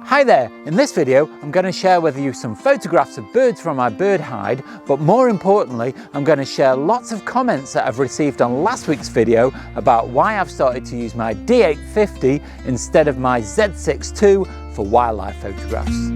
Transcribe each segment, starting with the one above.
Hi there, in this video I'm going to share with you some photographs of birds from my bird hide, but more importantly I'm going to share lots of comments that I've received on last week's video about why I've started to use my D850 instead of my Z6ii for wildlife photographs.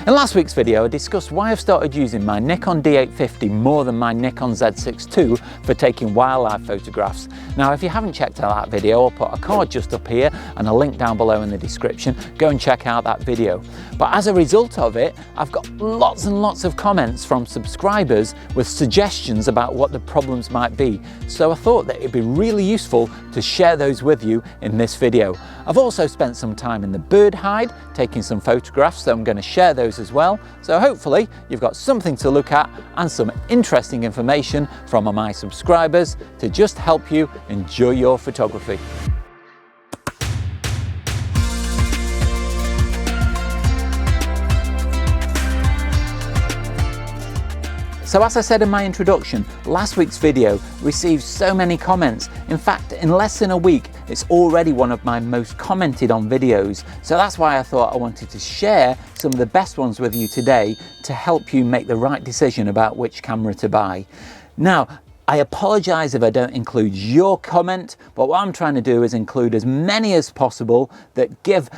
In last week's video I discussed why I've started using my Nikon D850 more than my Nikon Z6ii for taking wildlife photographs. Now if you haven't checked out that video, I'll put a card just up here and a link down below in the description. Go and check out that video. But as a result of it, I've got lots and lots of comments from subscribers with suggestions about what the problems might be. So I thought that it'd be really useful to share those with you in this video. I've also spent some time in the bird hide taking some photographs, so I'm going to share those as well. So hopefully you've got something to look at and some interesting information from my subscribers to just help you enjoy your photography. So as I said in my introduction, last week's video received so many comments. In fact, in less than a week, it's already one of my most commented on videos. So that's why I thought I wanted to share some of the best ones with you today to help you make the right decision about which camera to buy. Now, I apologize if I don't include your comment, but what I'm trying to do is include as many as possible that give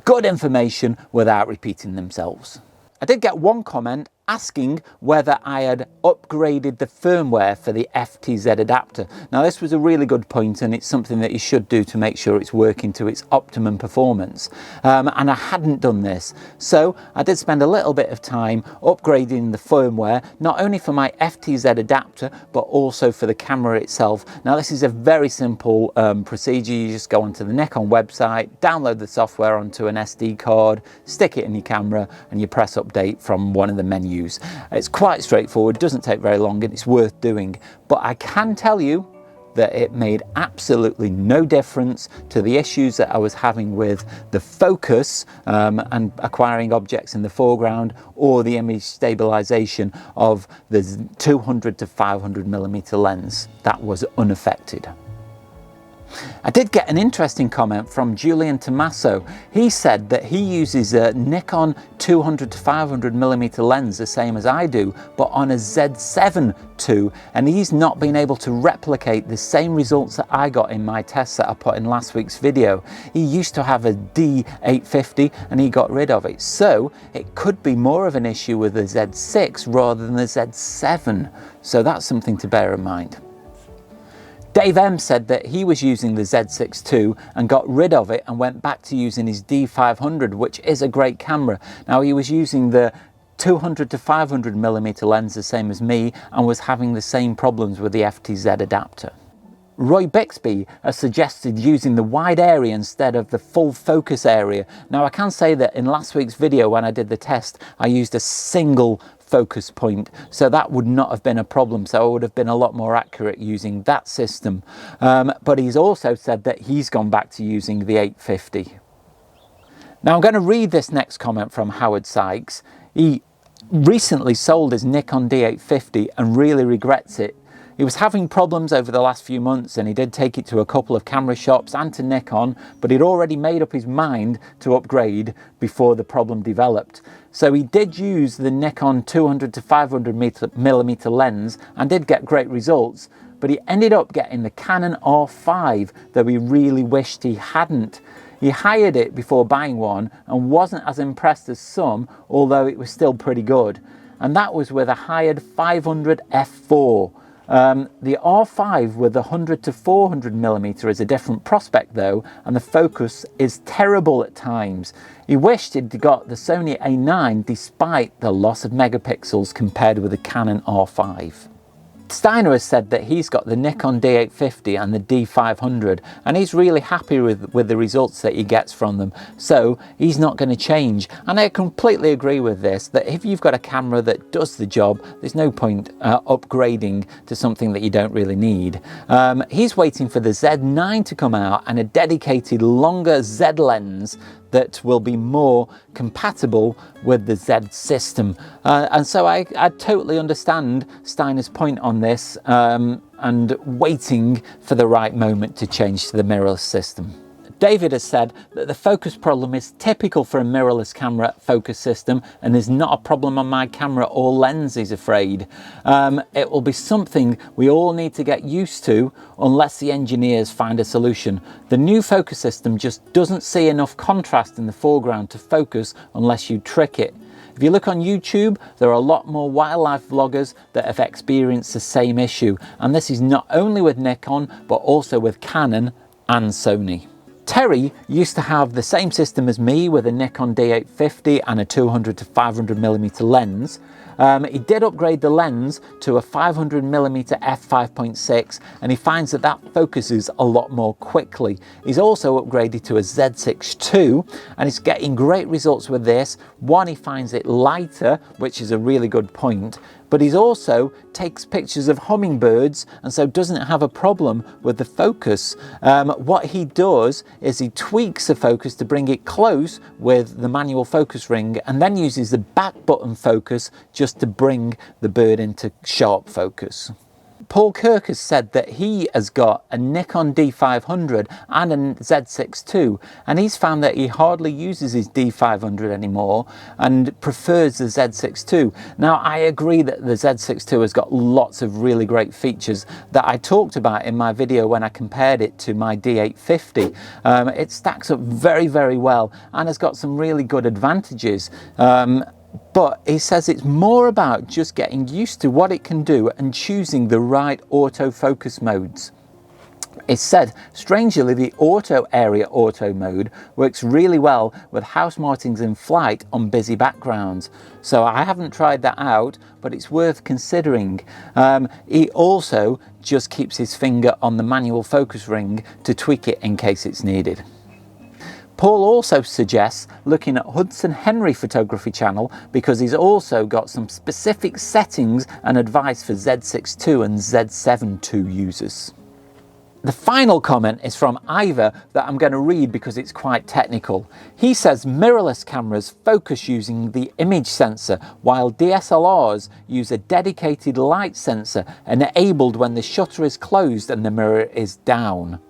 good information without repeating themselves. I did get one comment asking whether I had upgraded the firmware for the FTZ adapter. Now this was a really good point and it's something that you should do to make sure it's working to its optimum performance. And I hadn't done this. So I did spend a little bit of time upgrading the firmware, not only for my FTZ adapter, but also for the camera itself. Now this is a very simple procedure. You just go onto the Nikon website, download the software onto an SD card, stick it in your camera, and you press update from one of the menus. It's quite straightforward, doesn't take very long, and it's worth doing. But I can tell you that it made absolutely no difference to the issues that I was having with the focus and acquiring objects in the foreground, or the image stabilization of the 200 to 500mm lens. That was unaffected. I did get an interesting comment from Julian Tommaso. He said that he uses a Nikon 200 to 500mm lens the same as I do, but on a Z7 II, and he's not been able to replicate the same results that I got in my tests that I put in last week's video. He used to have a D850 and he got rid of it. So it could be more of an issue with the Z6 rather than the Z7. So that's something to bear in mind. Dave M said that he was using the Z6ii and got rid of it and went back to using his D500, which is a great camera. Now he was using the 200 to 500mm lens the same as me and was having the same problems with the FTZ adapter. Roy Bixby has suggested using the wide area instead of the full focus area. Now I can say that in last week's video when I did the test, I used a single focus point, so that would not have been a problem. So I would have been a lot more accurate using that system. But he's also said that he's gone back to using the 850. Now I'm going to read this next comment from Howard Sykes. He recently sold his Nikon D850 and really regrets it. He was having problems over the last few months and he did take it to a couple of camera shops and to Nikon, but he'd already made up his mind to upgrade before the problem developed. So he did use the Nikon 200 to 500mm lens and did get great results, but he ended up getting the Canon R5 that he really wished he hadn't. He hired it before buying one and wasn't as impressed as some, although it was still pretty good. And that was with a hired 500 f4. The R5 with the 100 to 400mm is a different prospect though, and the focus is terrible at times. He wished he'd got the Sony A9 despite the loss of megapixels compared with the Canon R5. Steiner has said that he's got the Nikon D850 and the D500 and he's really happy with the results that he gets from them, so he's not going to change. And I completely agree with this, that if you've got a camera that does the job, there's no point upgrading to something that you don't really need. He's waiting for the Z9 to come out and a dedicated longer Z lens that will be more compatible with the Z system. And so I totally understand Steiner's point on this, and waiting for the right moment to change to the mirrorless system. David has said that the focus problem is typical for a mirrorless camera focus system and is not a problem on my camera or lens, he's afraid. It will be something we all need to get used to unless the engineers find a solution. The new focus system just doesn't see enough contrast in the foreground to focus unless you trick it. If you look on YouTube, there are a lot more wildlife vloggers that have experienced the same issue, and this is not only with Nikon but also with Canon and Sony. Terry used to have the same system as me with a Nikon D850 and a 200 to 500mm lens. He did upgrade the lens to a 500mm f5.6 and he finds that that focuses a lot more quickly. He's also upgraded to a Z6ii and he's getting great results with this. One, he finds it lighter, which is a really good point, but he also takes pictures of hummingbirds and so doesn't have a problem with the focus. What he does is he tweaks the focus to bring it close with the manual focus ring and then uses the back button focus just to bring the bird into sharp focus. Paul Kirkus said that he has got a Nikon D500 and a Z6ii and he's found that he hardly uses his D500 anymore and prefers the Z6ii. Now I agree that the Z6ii has got lots of really great features that I talked about in my video when I compared it to my D850. It stacks up very, very well and has got some really good advantages. But he says it's more about just getting used to what it can do and choosing the right autofocus modes. It's said, strangely, the auto area auto mode works really well with house martins in flight on busy backgrounds. So I haven't tried that out, but it's worth considering. He also just keeps his finger on the manual focus ring to tweak it in case it's needed. Paul also suggests looking at Hudson Henry photography channel because he's also got some specific settings and advice for Z6ii and Z7ii users. The final comment is from Ivor that I'm going to read because it's quite technical. He says mirrorless cameras focus using the image sensor while DSLRs use a dedicated light sensor enabled when the shutter is closed and the mirror is down.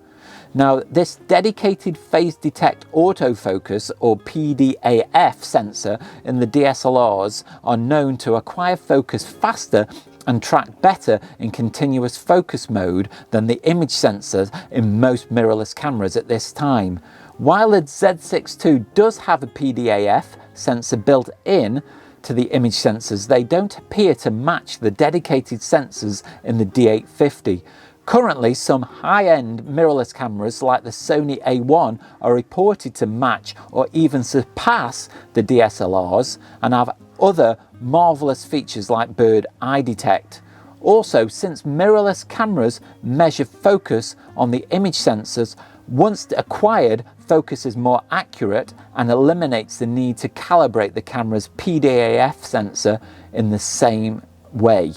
Now, this dedicated phase detect autofocus or PDAF sensor in the DSLRs are known to acquire focus faster and track better in continuous focus mode than the image sensors in most mirrorless cameras at this time. While the Z6ii does have a PDAF sensor built in to the image sensors, they don't appear to match the dedicated sensors in the D850. Currently, some high-end mirrorless cameras like the Sony A1 are reported to match or even surpass the DSLRs and have other marvellous features like bird eye detect. Also, since mirrorless cameras measure focus on the image sensors, once acquired, focus is more accurate and eliminates the need to calibrate the camera's PDAF sensor in the same way.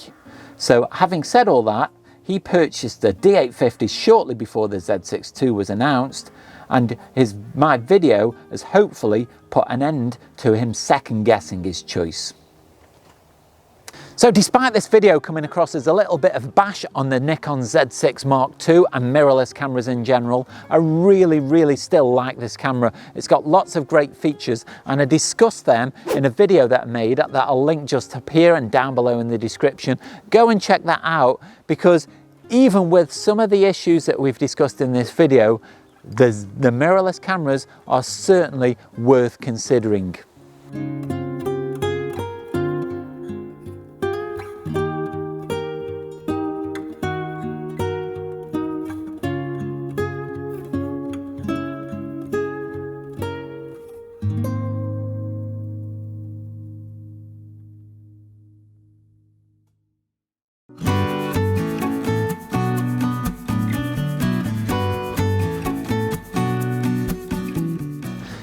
So having said all that, he purchased the D850 shortly before the Z6ii was announced, and my video has hopefully put an end to him second guessing his choice. So despite this video coming across as a little bit of bash on the Nikon Z6 Mark II and mirrorless cameras in general, I really still like this camera. It's got lots of great features and I discussed them in a video that I made that I'll link just up here and down below in the description. Go and check that out because even with some of the issues that we've discussed in this video, the mirrorless cameras are certainly worth considering.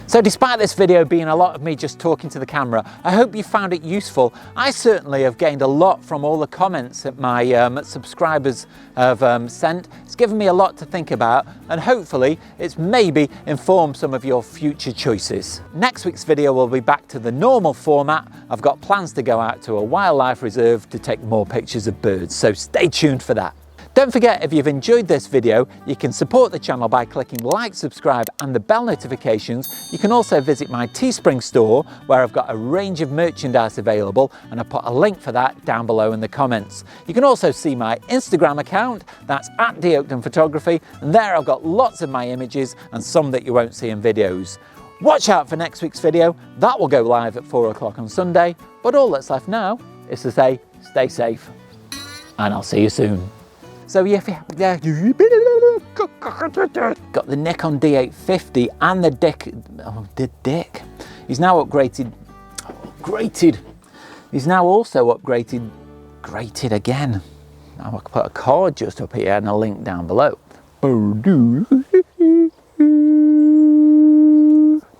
So despite this video being a lot of me just talking to the camera, I hope you found it useful. I certainly have gained a lot from all the comments that my subscribers have sent. It's given me a lot to think about, and hopefully it's maybe informed some of your future choices. Next week's video will be back to the normal format. I've got plans to go out to a wildlife reserve to take more pictures of birds, so stay tuned for that. Don't forget, if you've enjoyed this video, you can support the channel by clicking like, subscribe and the bell notifications. You can also visit my Teespring store where I've got a range of merchandise available, and I'll put a link for that down below in the comments. You can also see my Instagram account, that's @DOakden and there I've got lots of my images and some that you won't see in videos. Watch out for next week's video, that will go live at 4 o'clock on Sunday, but all that's left now is to say stay safe and I'll see you soon. So yeah, got the Nikon D850 and the Dick. He's now upgraded. He's now also grated again. I'll put a card just up here and a link down below.